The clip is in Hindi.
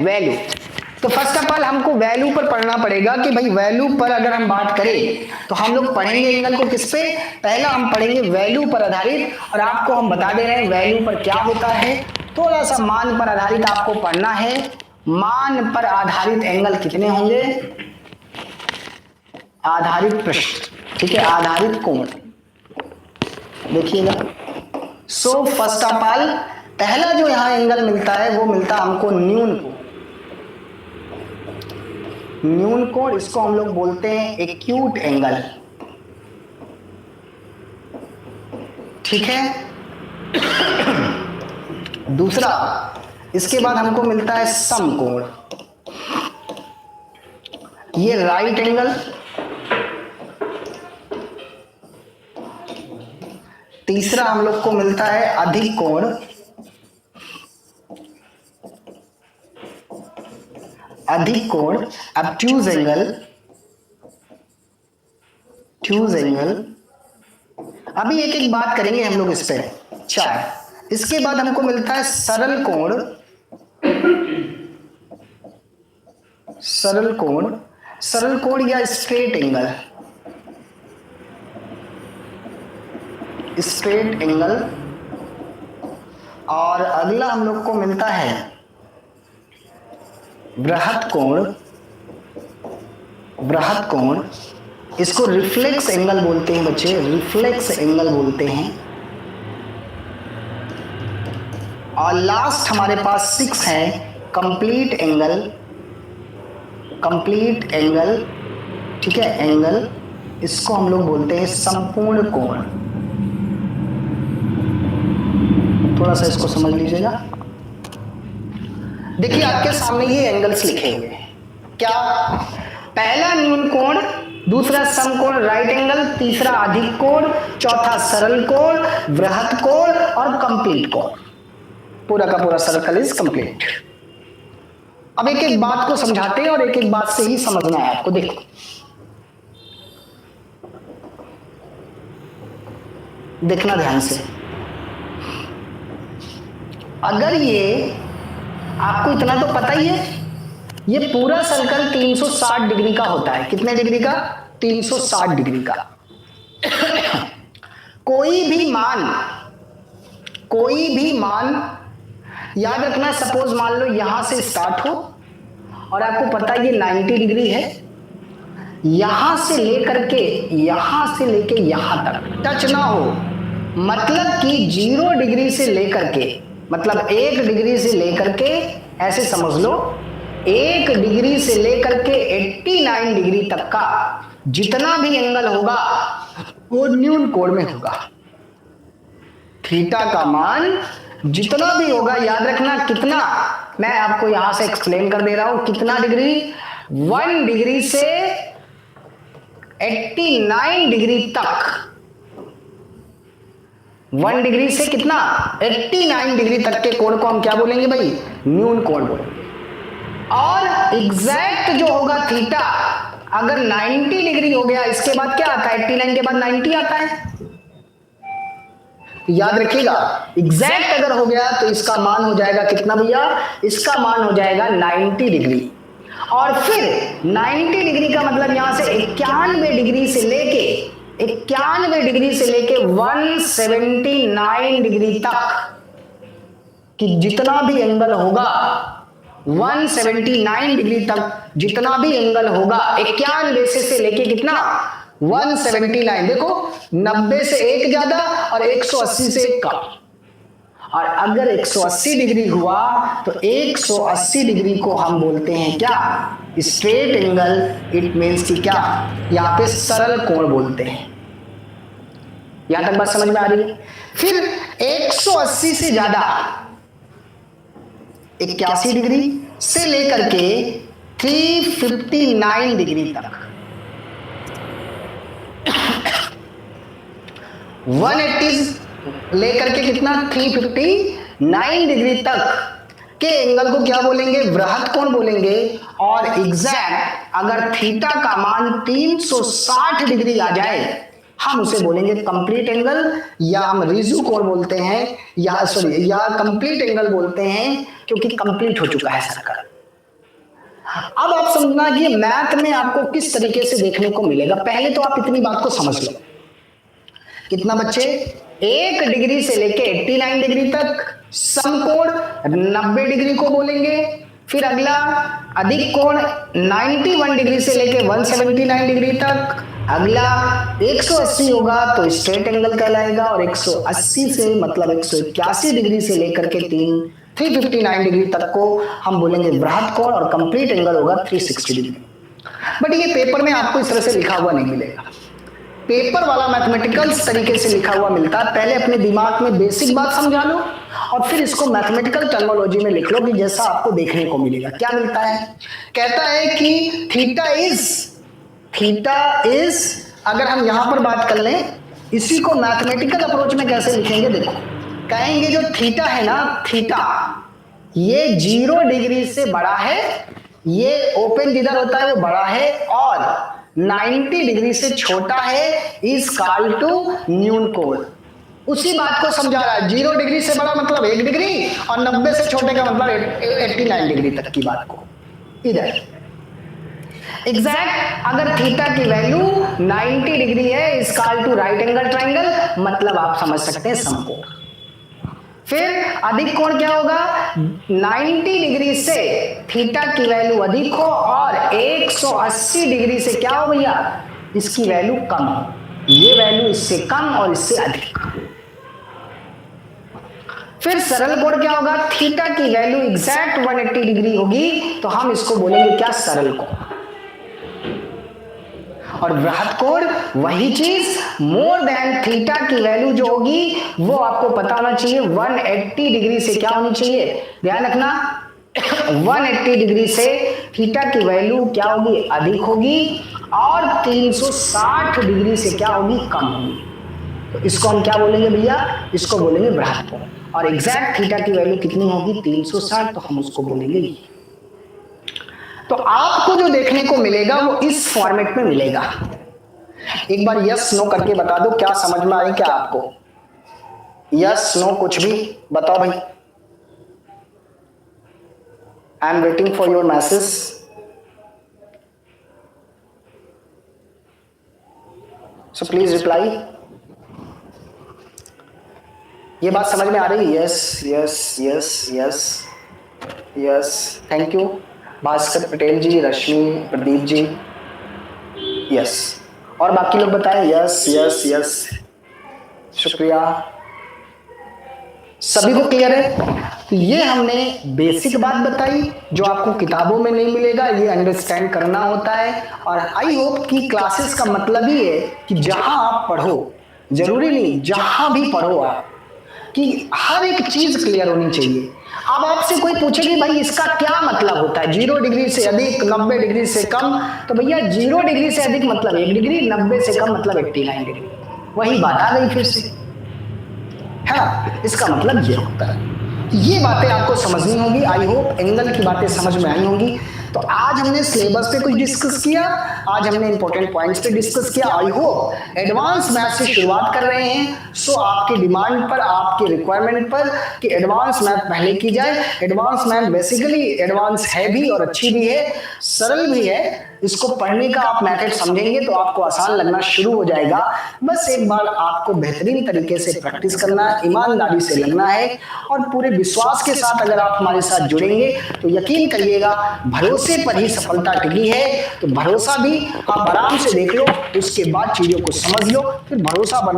वैल्यू। तो फर्स्ट ऑफ ऑल हमको वैल्यू पर पढ़ना पड़ेगा कि भाई वैल्यू पर अगर हम बात करें तो हम लोग पढ़ेंगे एंगल को किस पे, पहला हम पढ़ेंगे वैल्यू पर आधारित, और आपको हम बता दे रहे हैं वैल्यू पर क्या होता है। थोड़ा सा मान पर आधारित आपको पढ़ना है। मान पर आधारित एंगल कितने होंगे, आधारित पृष्ठ, ठीक है, आधारित कोण, देखिएगा। सो फर्स्ट ऑफ ऑल पहला जो यहां एंगल मिलता है वो मिलता है हमको न्यून कोण। न्यून कोण, इसको हम लोग बोलते हैं एक्यूट एंगल, ठीक है। दूसरा, इसके बाद हमको मिलता है समकोण, ये राइट एंगल। तीसरा हम लोग को मिलता है अधिक कोण, अधिक कोण, ऑब्ट्यूज एंगल, ट्यूज एंगल। अभी एक एक बात करेंगे हम लोग इस पे। चार, इसके बाद हमको मिलता है सरल कोण, सरल कोण, सरल कोण या स्ट्रेट एंगल, स्ट्रेट एंगल। और अगला हम लोग को मिलता है बृहत कोण, बृहत कोण, इसको रिफ्लेक्स एंगल बोलते हैं बच्चे, रिफ्लेक्स एंगल बोलते हैं। और लास्ट हमारे पास 6 है कंप्लीट एंगल, कंप्लीट एंगल, ठीक है, एंगल, इसको हम लोग बोलते हैं संपूर्ण कोण। थोड़ा सा इसको समझ लीजिएगा। देखिए आपके सामने ये एंगल्स लिखे हुए हैं, क्या, पहला न्यून कोण, दूसरा समकोण राइट एंगल, तीसरा अधिक कोण, चौथा सरल कोण, बृहत कोण और कंप्लीट कोण। पूरा का पूरा सर्कल इज कंप्लीट। अब एक एक बात को समझाते हैं और एक एक बात से ही समझना है आपको। देखो देखना ध्यान से, अगर ये आपको इतना तो पता ही है, ये पूरा सर्कल 360 डिग्री का होता है। कितने डिग्री का, 360 डिग्री का। कोई भी मान, कोई भी मान याद रखना, सपोज मान लो यहां से स्टार्ट हो और आपको पता है ये 90 डिग्री है, यहां से लेकर के यहां तक टच ना हो, मतलब कि 0 डिग्री से लेकर के, मतलब 1 डिग्री से लेकर के, ऐसे समझ लो 1 डिग्री से लेकर के 89 डिग्री तक का जितना भी एंगल होगा वो न्यून कोण में होगा। थीटा का मान जितना भी होगा, याद रखना कितना, मैं आपको यहां से एक्सप्लेन कर दे रहा हूं, कितना डिग्री, 1 डिग्री से 89 डिग्री तक, 1 डिग्री से कितना, 89 डिग्री तक के कोण को हम क्या बोलेंगे भाई, न्यून कोण बोलेंगे। और एग्जैक्ट जो होगा थीटा, अगर 90 डिग्री हो गया, इसके बाद क्या आता है, 89 के बाद 90 आता है, याद रखिएगा। एग्जैक्ट अगर हो गया तो इसका मान हो जाएगा कितना भैया, इसका मान हो जाएगा 90 डिग्री। और फिर 90 डिग्री का मतलब यहां से 91 डिग्री से लेके 91 डिग्री से लेके 179 डिग्री तक कि जितना भी एंगल होगा, 179 डिग्री तक जितना भी एंगल होगा, 91 से लेके कितना, 179, देखो 90 से 1 ज्यादा और 180 से 1 कम। और अगर 180 डिग्री हुआ तो 180 डिग्री को हम बोलते हैं क्या, स्ट्रेट एंगल। इट मींस कि क्या, यहां पे सरल कोण बोलते हैं। यहां तक बात समझ में आ रही है। फिर 180 से ज्यादा 81 डिग्री से लेकर के 359 डिग्री तक, 180 लेकर के कितना, 359 डिग्री तक के एंगल को क्या बोलेंगे, बृहत कोण बोलेंगे। और एग्जैक्ट अगर थीटा का मान 360 डिग्री आ जाए, हम उसे बोलेंगे कंप्लीट एंगल, या हम रिजु कोण बोलते हैं, या कंप्लीट एंगल बोलते हैं, क्योंकि कंप्लीट हो चुका है सर्कल। अब आप समझना कि मैथ में आपको किस तरीके से देखने को मिलेगा। पहले तो आप इतनी बात को समझ लो, कितना बच्चे, 1 डिग्री से लेके 89 डिग्री तक समकोण 90 डिग्री को बोलेंगे। फिर अगला अधिक कोण 91 डिग्री से लेके 179 डिग्री तक। अगला 180 होगा तो स्ट्रेट एंगल कहलाएगा, और 180 से मतलब 181 डिग्री से लेकर के 359 डिग्री तक को हम बोलेंगे वृहत कोण, और कंप्लीट एंगल होगा 360 डिग्री। बट ये पेपर में आपको इस तरह से लिखा हुआ नहीं मिलेगा। पेपर वाला मैथमेटिकल तरीके से लिखा हुआ मिलता है। पहले अपने दिमाग में बेसिक बात समझा लो और फिर इसको मैथमेटिकल टर्मिनोलॉजी में लिख लो कि जैसा आपको देखने को मिलेगा। क्या मिलता है, कहता है कि थीटा इज, अगर हम यहां पर बात कर लें, इसी को मैथमेटिकल अप्रोच में कैसे लिखेंगे, देखो कहेंगे जो थीटा है ना, थीटा ये 0 डिग्री से बड़ा है, ये ओपन जिधर होता है वो बड़ा है, और 90 डिग्री से छोटा है, इज कॉल्ड टू न्यून कोण। उसी बात को समझा रहा है। 0 डिग्री से बड़ा मतलब 1 डिग्री, और 90 से छोटे का मतलब 89 डिग्री तक की बात को। इधर एग्जैक्ट अगर थीटा की वैल्यू 90 डिग्री है, is called to right angle triangle, मतलब आप समझ सकते हैं समकोण। फिर अधिक कोण क्या होगा, 90 डिग्री से थीटा की वैल्यू अधिक हो और 180 डिग्री से क्या हो भैया, इसकी वैल्यू कम हो, ये वैल्यू इससे कम और इससे अधिक। फिर सरल कोण क्या होगा, थीटा की वैल्यू एग्जैक्ट 180 डिग्री होगी तो हम इसको बोलेंगे क्या, सरल कोण। और वृहत कोण वही चीज, मोर देन थीटा की वैल्यू जो होगी वो आपको पता होना चाहिए 180 डिग्री से क्या होनी चाहिए, ध्यान रखना 180 डिग्री से थीटा की वैल्यू क्या होगी, अधिक होगी, और 360 डिग्री से क्या होगी, कम होगी। तो इसको हम क्या बोलेंगे भैया, इसको बोलेंगे वृहत कोण। और एग्जैक्ट थीटा की वैल्यू कितनी होगी, 360, तो हम उसको बोलेंगे ये। तो आपको जो देखने को मिलेगा वो इस फॉर्मेट में मिलेगा। एक बार यस नो करके बता दो, क्या समझ में आई क्या आपको, यस नो कुछ भी बताओ भाई। I am waiting for your message. So please reply. ये बात समझ में आ रही है, yes yes yes yes yes, thank you Bhaskar Patel ji, Rashmi, Pradeep ji, yes. और बाकी लोग बताएं, यस यस यस, शुक्रिया। सभी को क्लियर है? तो ये हमने बेसिक बात बताई जो आपको किताबों में नहीं मिलेगा, ये अंडरस्टैंड करना होता है। और आई होप कि क्लासेस का मतलब ही है कि जहां आप पढ़ो, जरूरी नहीं जहां भी पढ़ो आप, कि हर एक चीज क्लियर होनी चाहिए। अब आपसे कोई पूछे कि भाई इसका क्या मतलब होता है, 0 डिग्री से अधिक, 90 डिग्री से कम, तो भैया 0 डिग्री से अधिक मतलब 1 डिग्री, 90 से कम मतलब 89 डिग्री, वही बात आ गई फिर से, है ना। इसका मतलब ये होता है। ये बातें आपको समझनी होगी। आई होप एंगल की बातें समझ में आई होंगी। तो आज हमने सिलेबस पे कुछ डिस्कस किया, आज हमने इंपॉर्टेंट पॉइंट्स पे डिस्कस किया। आई होप एडवांस मैथ से शुरुआत कर रहे हैं, सो आपके डिमांड पर, आपके रिक्वायरमेंट पर कि एडवांस मैथ पहले की जाए। एडवांस मैथ बेसिकली एडवांस है भी और अच्छी भी है, सरल भी है। इसको पढ़ने का आप मेथड समझेंगे तो आपको आसान लगना शुरू हो जाएगा। बस एक बार आपको बेहतरीन तरीके से प्रैक्टिस करना है, ईमानदारी से लगना है, और पूरे विश्वास के साथ अगर आप हमारे साथ जुड़ेंगे तो यकीन करिएगा भरोसे पर ही सफलता टिकी है। तो भरोसा भी आप आराम से देख लो, उसके बाद चीजों को समझ लो, फिर भरोसा बना